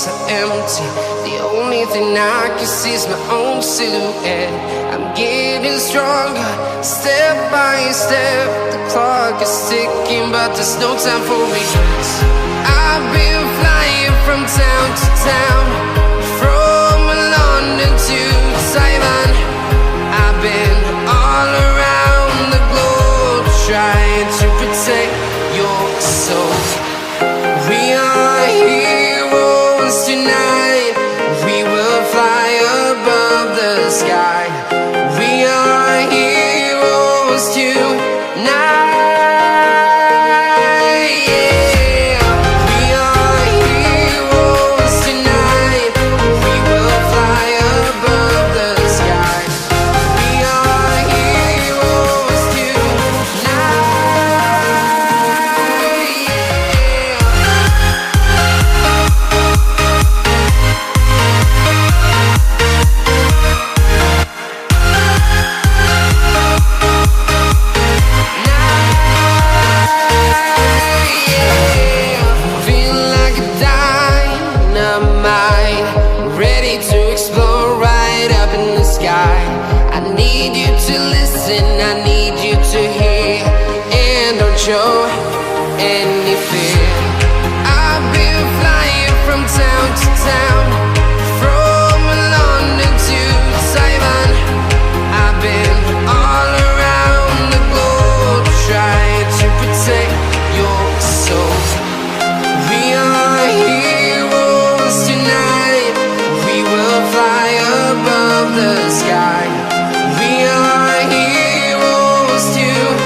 so empty. The only thing I can see is my own silhouette. I'm getting stronger, step by step. The clock is ticking, but there's no time for me. I've been flying from town to town, from London to Taiwan. I've been all around the globe, trying to protect your soul. We are heroes tonight. We will fly above the sky. We are heroes tonight. Show any fear. I've been flying from town to town, from London to Taiwan. I've been all around the globe, trying to protect your soul. We are heroes tonight. We will fly above the sky. We are heroes tonight.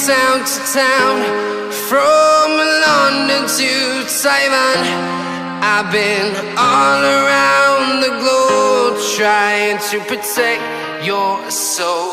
Town to town, from London to Taiwan. I've been all around the globe, trying to protect your soul.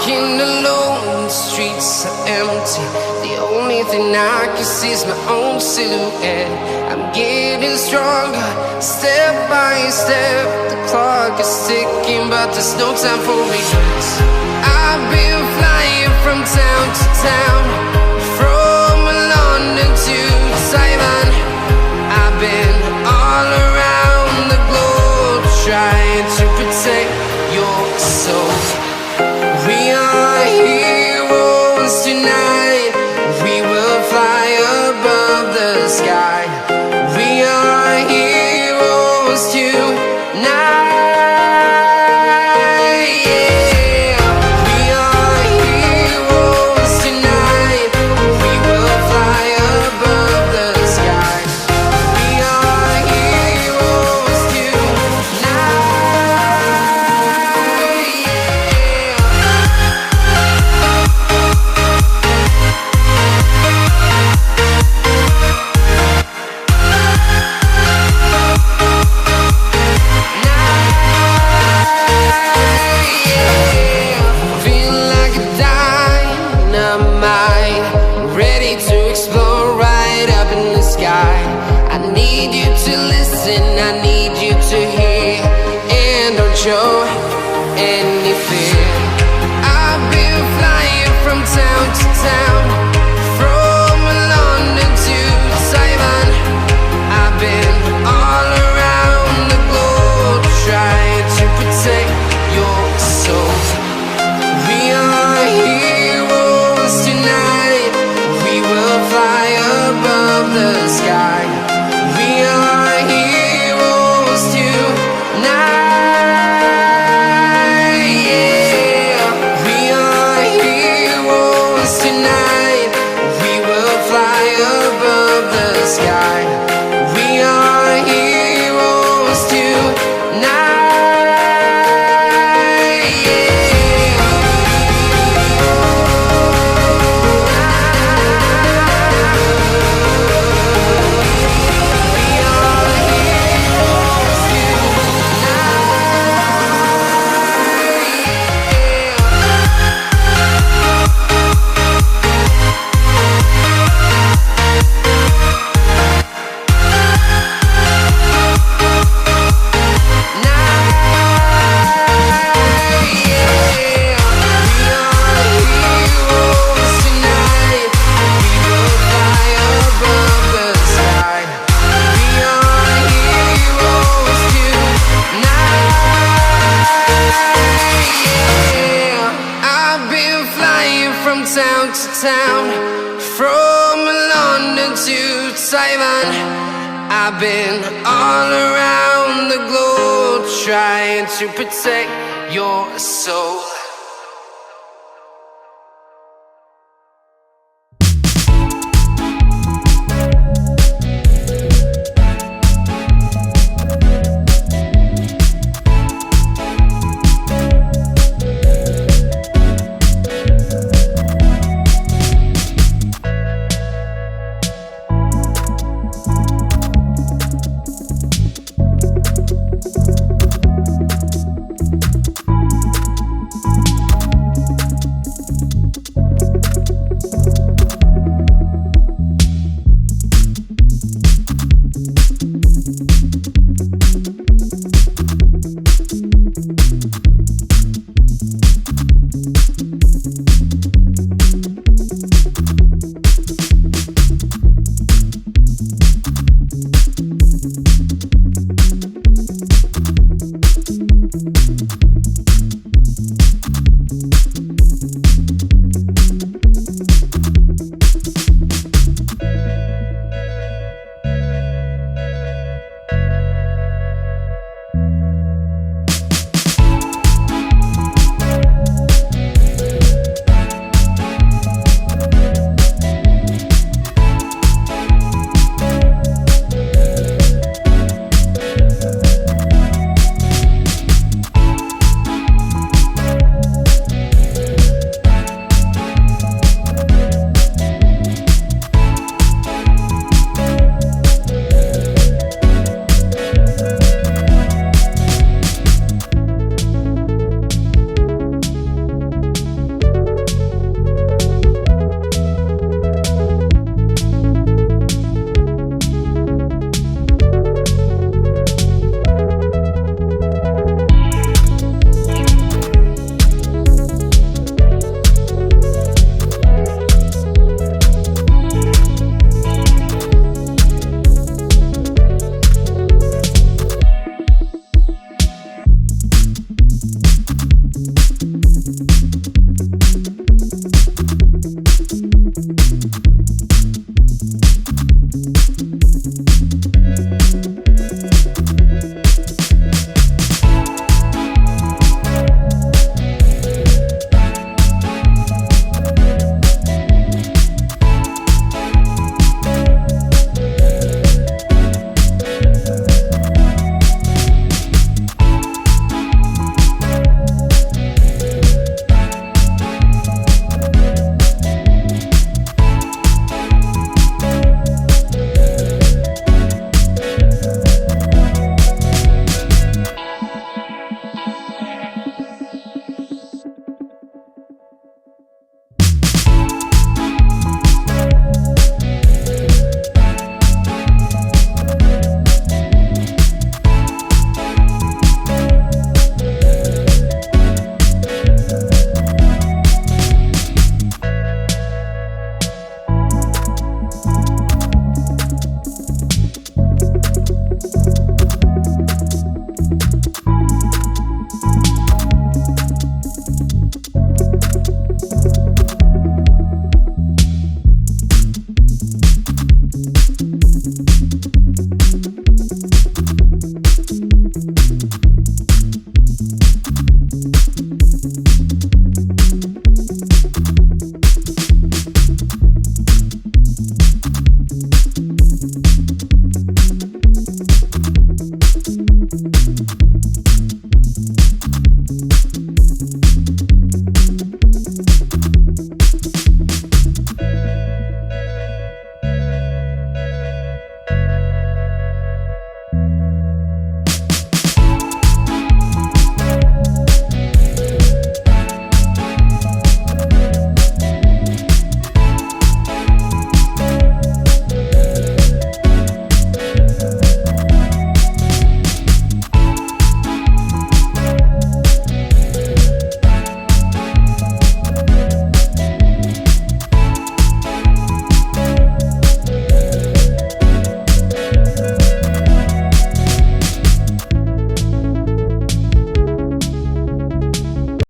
walking alone, the streets are empty. The only thing I can see is my own silhouette. I'm getting stronger, step by step. The clock is ticking, but there's no time for regrets. I've been flying from town to town, from London to Taiwan. I've been all around the globe, trying to protect your soul. We are heroes tonight. We will fly above the sky. We are heroes tonight. Yeah. We are heroes tonight. We will fly above the sky. We are heroes tonight. Feeling like a dynamite, ready to explode right up in the sky. I need you to listen, I need you to hear, and don't show any fear. I've been flying from town to town, from London to Taiwan. I've been all around the globe, trying to protect your soul. We are heroes tonight. We will fly above the sky. We are heroes tonight. Yeah. We are heroes tonight. We will fly above the sky. We are heroes tonight. Yeah. We are heroes town to town, from London to Taiwan. I've been all around the globe, trying to protect your soul.